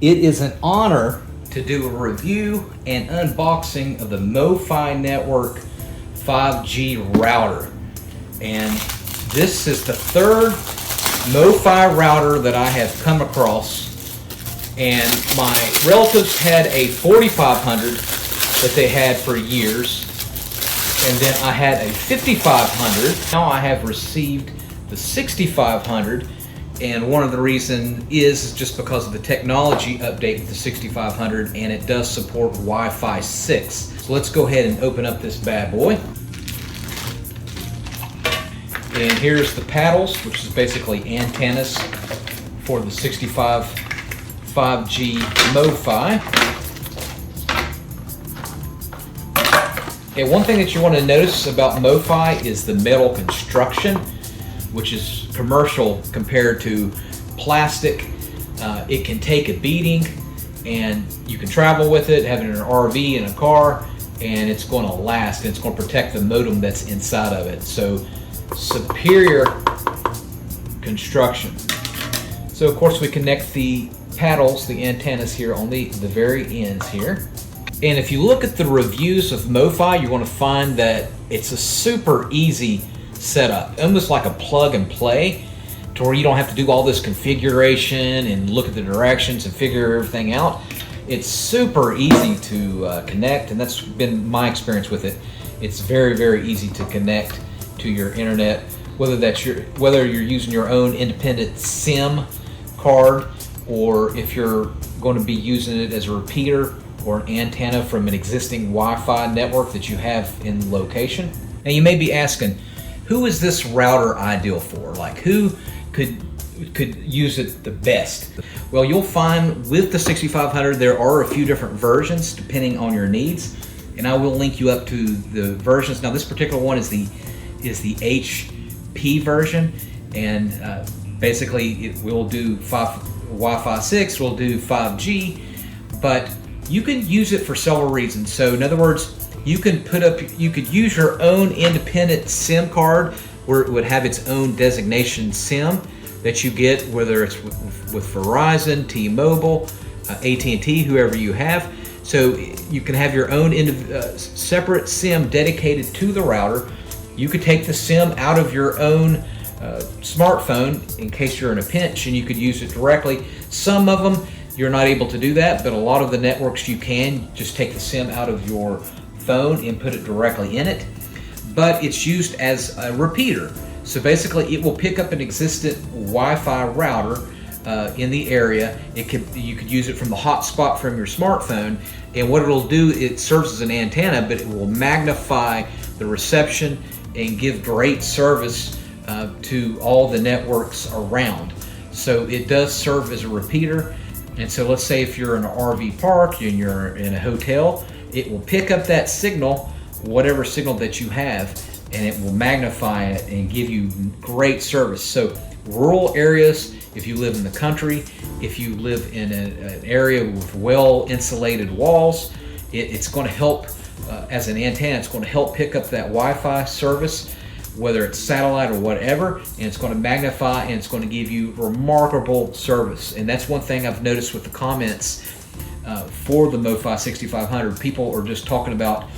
It is an honor to do a review and unboxing of the Mofi Network 5G router. And this is the third Mofi router that I have come across. And my relatives had a 4500 that they had for years. And then I had a 5500. Now I have received the 6500. And one of the reasons is just because of the technology update with the 6500, and it does support Wi-Fi 6. So let's go ahead and open up this bad boy. And here's the paddles, which is basically antennas for the 65 5G Mofi. Okay, one thing that you want to notice about Mofi is the metal construction, which is commercial compared to plastic. It can take a beating, and you can travel with it, have it in an RV, in a car, and it's going to last. It's going to protect the modem that's inside of it. So superior construction. So of course we connect the paddles, the antennas here on the very ends here. And if you look at the reviews of Mofi, you're going to find that it's a super easy setup, almost like a plug and play, to where you don't have to do all this configuration and look at the directions and figure everything out. It's super easy to connect, and that's been my experience with it. It's very, very easy to connect to your internet, whether you're using your own independent SIM card, or if you're going to be using it as a repeater or an antenna from an existing Wi-Fi network that you have in location. Now you may be asking, who is this router ideal for? Like, who could use it the best? Well, you'll find with the 6500 there are a few different versions depending on your needs, and I will link you up to the versions. Now this particular one is the HP version, and basically it will do Wi-Fi 6, will do 5G, but you can use it for several reasons. So in other words, you could use your own independent SIM card where it would have its own designation SIM that you get, whether it's with Verizon, T-Mobile, AT&T, whoever you have. So you can have your own separate SIM dedicated to the router. You could take the SIM out of your own smartphone in case you're in a pinch, and you could use it directly. Some of them you're not able to do that, but a lot of the networks you can just take the SIM out of your phone and put it directly in it. But it's used as a repeater. So basically it will pick up an existing Wi-Fi router in the area. You could use it from the hotspot from your smartphone, and what it'll do, it serves as an antenna, but it will magnify the reception and give great service to all the networks around. So it does serve as a repeater. And so let's say if you're in an RV park and you're in a hotel, it will pick up that signal, whatever signal that you have, and it will magnify it and give you great service. So rural areas, if you live in the country, if you live in an area with well insulated walls, it's going to help as an antenna. It's going to help pick up that Wi-Fi service, whether it's satellite or whatever, and it's going to magnify and it's going to give you remarkable service. And that's one thing I've noticed with the comments for the Mofi 6500. People are just talking about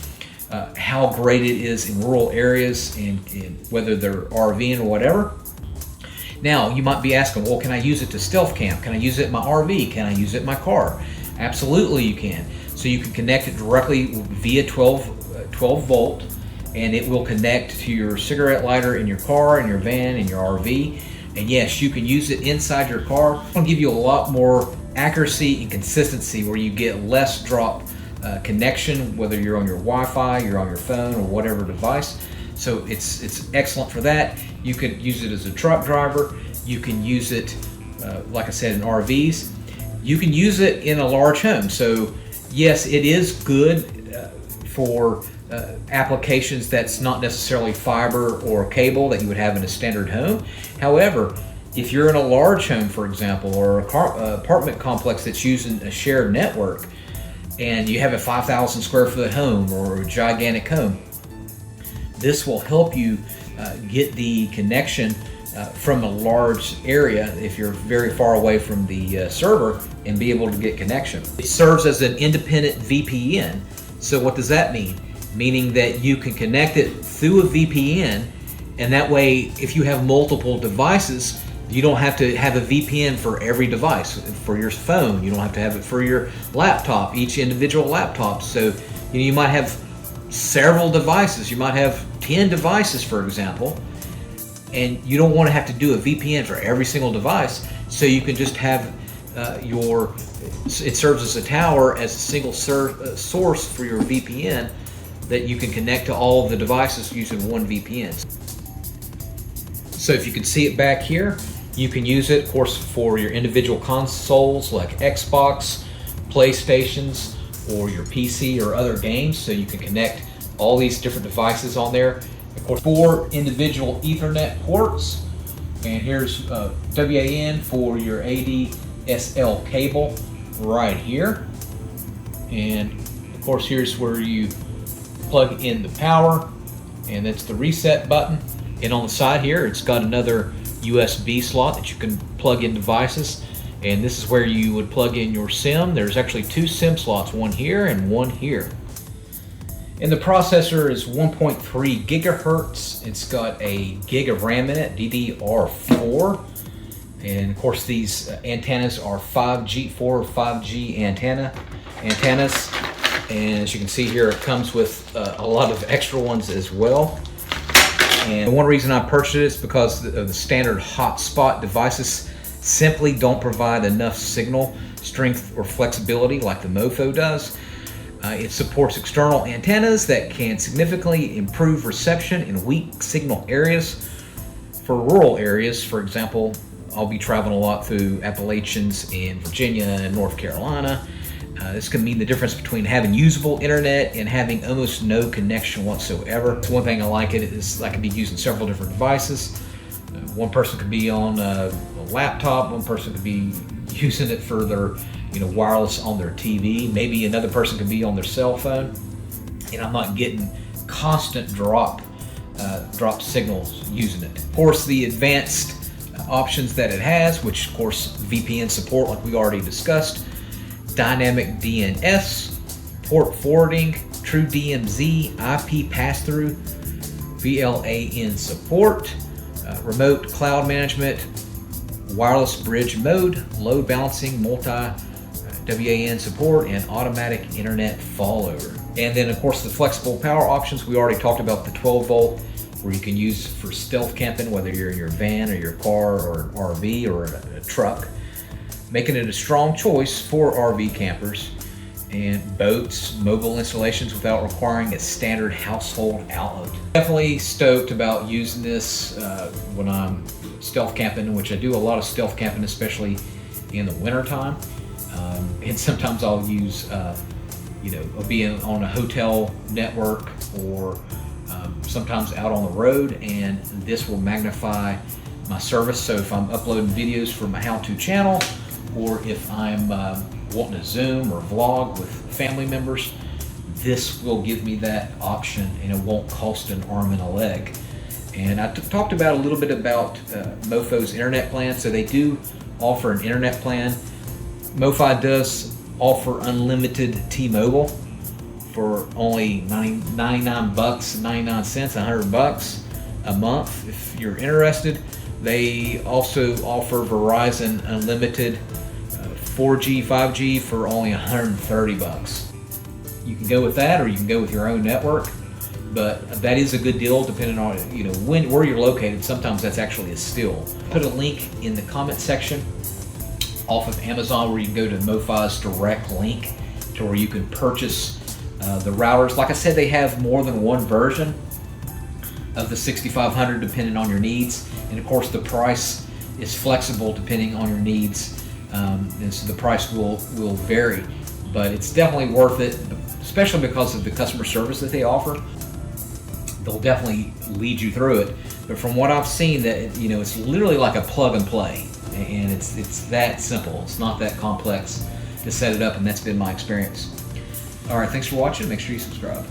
how great it is in rural areas, and whether they're RVing or whatever. Now you might be asking, well, can I use it to stealth camp? Can I use it in my RV? Can I use it in my car? Absolutely you can. So you can connect it directly via 12 volt, and it will connect to your cigarette lighter in your car, in your van, in your RV. And yes, you can use it inside your car. It'll give you a lot more accuracy and consistency, where you get less drop connection, whether you're on your Wi-Fi, you're on your phone, or whatever device. So it's excellent for that. You could use it as a truck driver. You can use it, like I said, in RVs. You can use it in a large home. So yes, it is good for applications that's not necessarily fiber or cable that you would have in a standard home. However, if you're in a large home, for example, or an apartment complex that's using a shared network, and you have a 5,000 square foot home or a gigantic home, this will help you get the connection from a large area if you're very far away from the server and be able to get connection. It serves as an independent VPN. So what does that mean? Meaning that you can connect it through a VPN, and that way if you have multiple devices, you don't have to have a VPN for every device. For your phone, you don't have to have it for your laptop, each individual laptop. So you might have several devices. You might have 10 devices, for example, and you don't want to have to do a VPN for every single device. So you can just have it serves as a tower, as a single source for your VPN that you can connect to all of the devices using one VPN. So if you can see it back here, you can use it, of course, for your individual consoles like Xbox, PlayStations, or your PC or other games. So you can connect all these different devices on there. Of course, 4 individual Ethernet ports, and here's WAN for your ADSL cable right here. And of course, here's where you plug in the power, and that's the reset button. And on the side here, it's got another USB slot that you can plug in devices, and this is where you would plug in your SIM. There's actually 2 SIM slots, one here and one here. And the processor is 1.3 gigahertz. It's got a gig of RAM in it, DDR4. And of course, these antennas are 5G, 4 or 5G antennas. And as you can see here, it comes with a lot of extra ones as well. And one reason I purchased it is because of the standard hotspot devices simply don't provide enough signal strength or flexibility like the Mofi does. It supports external antennas that can significantly improve reception in weak signal areas. For rural areas, for example, I'll be traveling a lot through Appalachians in Virginia and North Carolina. This can mean the difference between having usable internet and having almost no connection whatsoever. One thing I like it is I can be using several different devices. One person could be on a laptop, one person could be using it for their wireless on their TV, maybe another person could be on their cell phone, and I'm not getting constant drop signals using it. Of course, the advanced options that it has, which of course VPN support like we already discussed, dynamic DNS, port forwarding, true DMZ, IP pass-through, VLAN support, remote cloud management, wireless bridge mode, load balancing, multi-WAN support, and automatic internet failover. And then of course the flexible power options, we already talked about the 12 volt, where you can use for stealth camping, whether you're in your van or your car or an RV or a truck, making it a strong choice for RV campers and boats, mobile installations without requiring a standard household outlet. Definitely stoked about using this when I'm stealth camping, which I do a lot of stealth camping, especially in the winter time. And sometimes I'll use, I'll be on a hotel network or sometimes out on the road, and this will magnify my service. So if I'm uploading videos for my how-to channel, or if I'm wanting to Zoom or vlog with family members, this will give me that option, and it won't cost an arm and a leg. And I talked about a little bit about Mofi's internet plan. So they do offer an internet plan. Mofi does offer unlimited T-Mobile for only $99.99, 100 bucks a month if you're interested. They also offer Verizon unlimited 4G, 5G for only 130 bucks. You can go with that, or you can go with your own network, but that is a good deal depending on where you're located. Sometimes that's actually a steal. Put a link in the comment section off of Amazon where you can go to Mofi's direct link to where you can purchase the routers. Like I said, they have more than one version of the 6500 depending on your needs, and of course the price is flexible depending on your needs, and so the price will vary, but it's definitely worth it, especially because of the customer service that they offer. They'll definitely lead you through it, but from what I've seen, that it's literally like a plug and play, and it's that simple. It's not that complex to set it up, and that's been my experience. All right, thanks for watching. Make sure you subscribe.